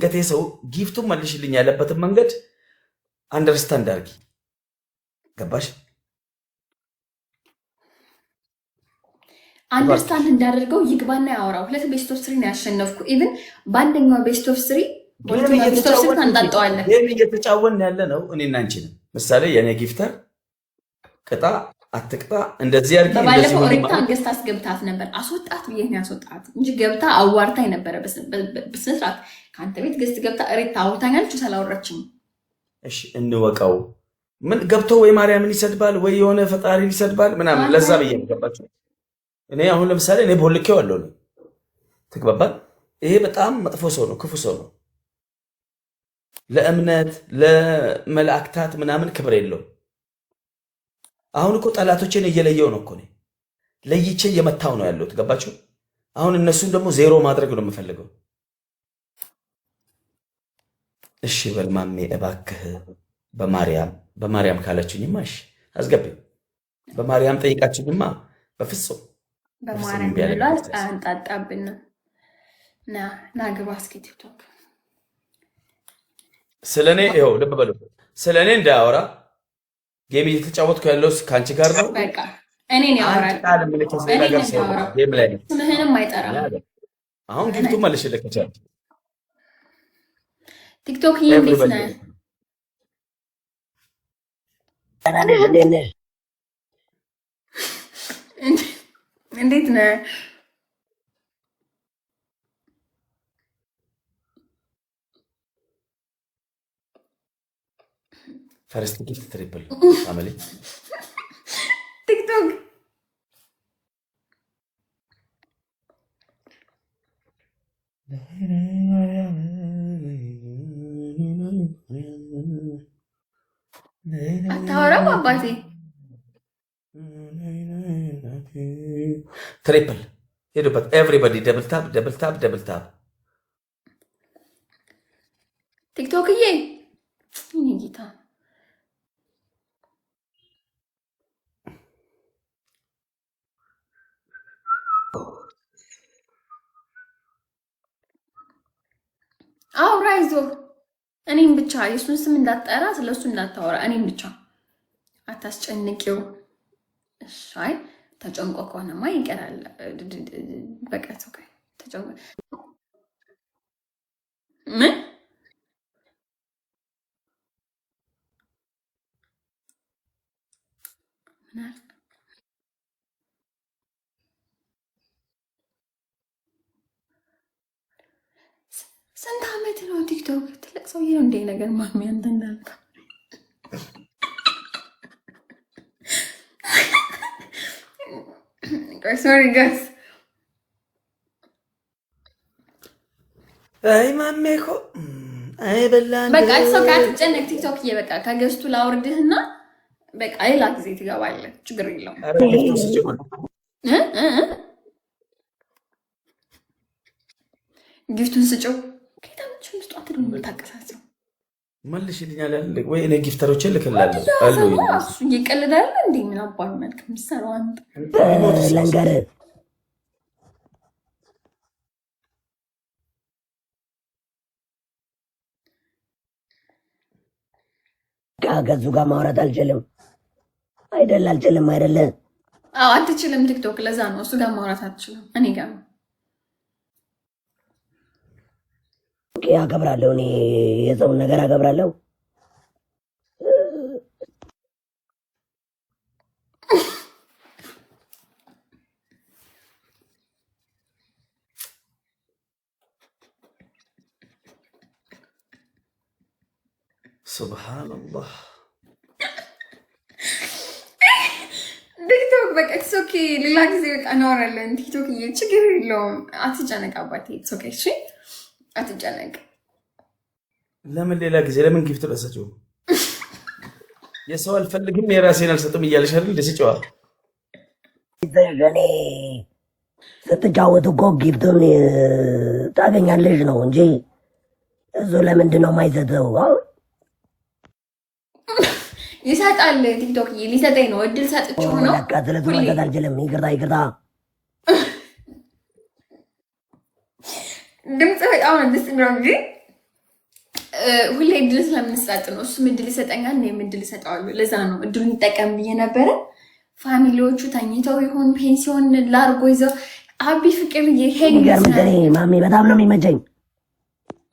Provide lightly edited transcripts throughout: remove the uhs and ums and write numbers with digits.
ገቴ ሰው ጊፍቱን መልሽልኝ ያለበትን መንገድ አንደርስታንድ አድርጊ። ገባሽ? አንደርስታንድ እንዳደርገው ይግባና ያወራው። ሁለት ቤስት ኦፍ 3 ነው ያሸነፍኩ። ኢቭን በአንደኛው ቤስት ኦፍ 3 እየተጫወትን ያለ ነው እኔና አንቺ ነው። ምሳሌ የኔ ጊፍተር ቅጣ አትቅጣ እንደዚህ አድርጊ። ባለፈው ሪታ ገዝታ አስገብታት ነበር። አስወጣት ብዬ ነው ያስወጣት እንጂ ገብታ አዋርታኝ ነበረ። በስነስርዓት ከአንተ ቤት ገዝት ገብታ ሪታ አውርታኛለች ስላወራችኝ። እሺ እንወቀው። ምን ገብቶ ወይ ማርያምን ይሰድባል ወይ የሆነ ፈጣሪ ይሰድባል ምናምን። ለዛ ብዬ ነው ገባችሁ። እኔ አሁን ለምሳሌ እኔ ቦልኬው አለው ነው ተግባባል። ይሄ በጣም መጥፎ ሰው ነው፣ ክፉ ሰው ነው። ለእምነት ለመላእክታት ምናምን ክብር የለውም። አሁን እኮ ጠላቶችን እየለየው ነው እኮ እኔ ለይቼ እየመታው ነው ያለው ገባችሁ። አሁን እነሱን ደግሞ ዜሮ ማድረግ ነው የምፈልገው። እሺ በልማሜ እባክህ በማርያም ካላችሁኝማ እሺ አስገቢኝ። በማርያም ጠይቃችሁኝማ በፍጹም በማርያም ብሏል። አንጣጣብና ና ግባ እስኪ ቲክቶክ ስለኔ ይኸው ልብ በሉ። ስለኔ እንዳያወራ ጌም እየተጫወትኩ ያለው ከአንቺ ጋር ነው። በቃ እኔን ያወራል። ስምህንም አይጠራም። አሁን ጊፍቱ መልሽልኝ ከቻልክ ቲክቶክ እንዴት ነህ? እንዴት ነህ? ፈርስት ጊፍት ትሪፕል አመሌ ቲክቶክ አታወራም አባቴ። ትሪፕል ሄዱበት። ኤቭሪባዲ ደብል ታፕ ደብል ታፕ ደብል ታፕ። ቲክቶክዬ እኔ ጌታ አውራ ይዞ እኔም ብቻ የሱን ስም እንዳትጠራ፣ ስለሱ እንዳታወራ፣ እኔም ብቻ አታስጨንቂው። እሺ ተጨንቆ ከሆነማ ይቀራል። በቃ ተውከ ተጨንቆ ምን ስንት ዓመት ነው ቲክቶክ? ትልቅ ሰውዬ ነው እንደ ነገር ማሚ አንተ እንዳልከ ሶሪ ጋይስ። አይ ማሜ እኮ አይ በላን በቃ ሰው ጋር ተጨነቅ። ቲክቶክ እየበቃ ከገዝቱ ላውርድህና በቃ ሌላ ጊዜ ትገባለህ። ችግር የለውም። ጊፍቱን ስጭው። ከታችን ውስጥ አትደም ታቀሳቸው መልሽልኛል አይደል ወይ? እኔ ጊፍተሮችን ልክላለሁ አሉ እሱ እየቀለዳል እንዴ? ምን አባል መልክ ምሰራው አንተ ለንገር ከገዙ ጋር ማውራት አልችልም አልችልም አይደለ? አዎ አትችልም። ቲክቶክ ለዛ ነው እሱ ጋር ማውራት አትችልም። እኔ ጋር ነው። ኦኬ አከብራለሁ። እኔ የሰውን ነገር አከብራለሁ። ሱብሃንአላህ ቲክቶክ በቃ ኢትስ ኦኬ። ሌላ ጊዜ በቃ እናወራለን። ቲክቶክ ችግር የለውም። አትጨነቅ አባቴ። ኢትስ ኦኬ እሺ፣ አትጨነቅ። ለምን ሌላ ጊዜ ለምን ጊፍት ረሳችሁ? የሰው አልፈልግም የራሴን አልሰጥም እያለሽ አይደል? እንደዚህ ጨዋ እኔ ስትጫወት እኮ ጊፍቱን ታገኛለሽ ነው እንጂ እሱ ለምንድን ነው የማይሰጠው? ይሰጣል። ቲክቶክ ሊሰጠኝ ነው። እድል ሰጥቼው ነው። በቃ ስለሱ መስጠት አልችልም። ይቅርታ። ድምፅ በጣም ነው ደስ የሚለው እንጂ ሁሌ እድል ስለምንሰጥ ነው። እሱም እድል ይሰጠኛል፣ እኔም እድል እሰጠዋለሁ። ለዛ ነው እድሉን ይጠቀም ብዬ ነበረ። ፋሚሊዎቹ ተኝተው ይሆን ፔንሲዮን ላርጎ ይዘው አቢ ፍቅር ይሄን ማሚ በጣም ነው የሚመቸኝ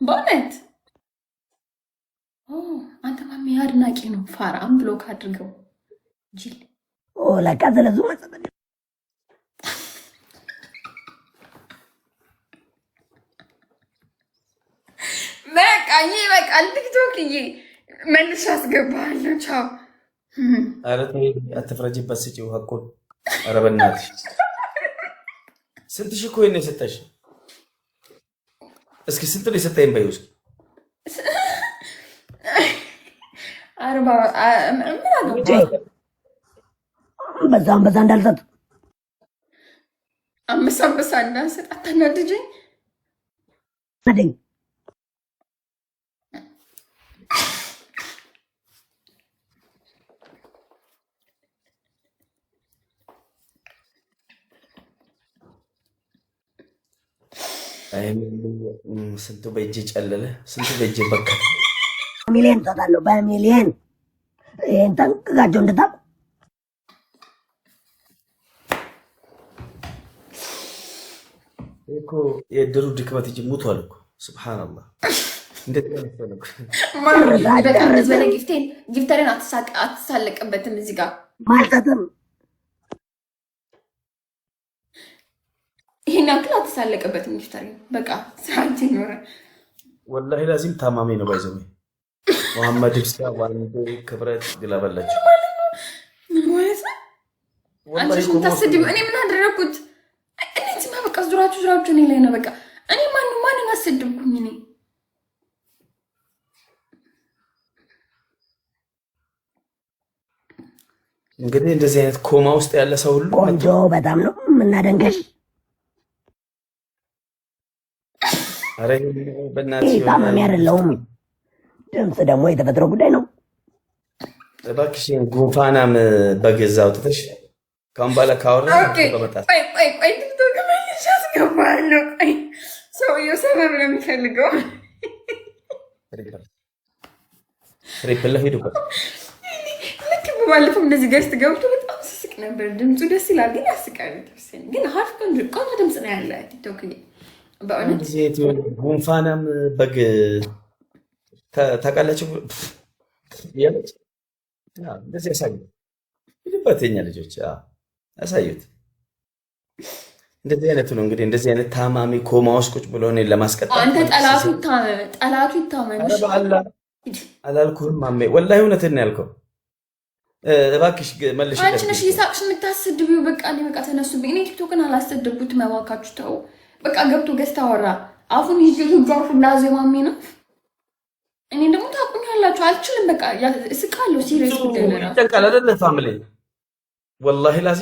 በእውነት። አንተ ማሚ አድናቂ ነው። ፋራም ብሎክ አድርገው ጅል ለካ ስለዙ በቃ ቲክቶክ መልሼ አስገባለሁ። ቻው። ኧረ ተይ አትፍረጂበት፣ ስጪው ሀቁን። ኧረ በእናትሽ ስንት ሺህ ኮይን ነው የሰጠሽ? እስኪ ስንት ነው የሰጠኝ በይው እስኪ። በዛም በዛ እንዳልሰጥ አንበሳ እንዳልሰጥ አታናድጅኝ። ስንቱ በእጅ ጨለለ፣ ስንቱ በእጅ በካ። ሚሊየን ሰጣለሁ፣ በሚሊየን ይሄን ጠንቅቃቸው እንድታውቁ። እኮ የእድሩ ድክመት እንጂ ሙቷል እኮ። ሱብሃንአላህ እንዴት ጊፍተሬን አትሳለቅበትም እዚህ ጋር ማልሰጥም ይሄን ያክል አትሳለቅበትም ጊፍተሬን። በቃ ስራንት ይኖረ ወላሂ ላዚም ታማሚ ነው ባይዘው መሐመድ ኢብሳ ዋንዴ ክብረት ግላበላች ምን ማለት ነው? አንቺ ምታስድብ እኔ ምን አደረኩት? እኔ በቃ ዙራችሁ እኔ ላይ ነው። በቃ እኔ ማንን አሰድብኩኝ? እኔ እንግዲህ እንደዚህ አይነት ኮማ ውስጥ ያለ ሰው ሁሉ ቆንጆ በጣም ነው የምናደንቀሽ። አረ በእናትሽ ታማሚ አይደለሁም። ድምፅ ደግሞ የተፈጥሮ ጉዳይ ነው። እባክሽን ጉንፋናም በገዛ አውጥተሽ ካሁን በኋላ ካወራ በመጣት ቆይ ቲክቶክ መልሼ አስገባለሁ። ቆይ ሰውዬው ሰበብ ነው የሚፈልገው። ትሪፕል ሄዱበት። ልክ ባለፈው እንደዚህ ገዝት ገብቶ በጣም ስስቅ ነበር። ድምፁ ደስ ይላል፣ ግን ያስቃል። ግን ሀርፍ ቆንጆ ድምፅ ነው ያለ ቲክቶክ በእውነት። ጉንፋናም በግ ታውቃላችሁ። እንደዚህ ያሳዩ ሂዱበት፣ የኛ ልጆች ያሳዩት። እንደዚህ አይነቱ ነው እንግዲህ። እንደዚህ አይነት ታማሚ ኮማ ውስጥ ቁጭ ብሎ እኔን ለማስቀጣት አንተ ጠላቱ ይታመም አላልኩህም ማሜ፣ ወላሂ እውነትን ነው ያልከው። እባክሽ መልሽ። አንቺ ነሽ እየሳቅሽ የምታሰድቢው። በቃ ተነሱብኝ። እኔ ቲክቶክን አላሰደብኩትም። እባካችሁ ተው። በቃ ገብቶ ገዝታ አወራ። አፉን ይዤ ሂጃፉ ላዘማሚ ነው። እኔ ደግሞ ታቁኛላችሁ፣ አልችልም። በቃ እስቃለሁ። ሲሪየስ ጉዳይ ነው። ይጨንቃል አይደለ ፋሚሊ? ወላሂ ላዚ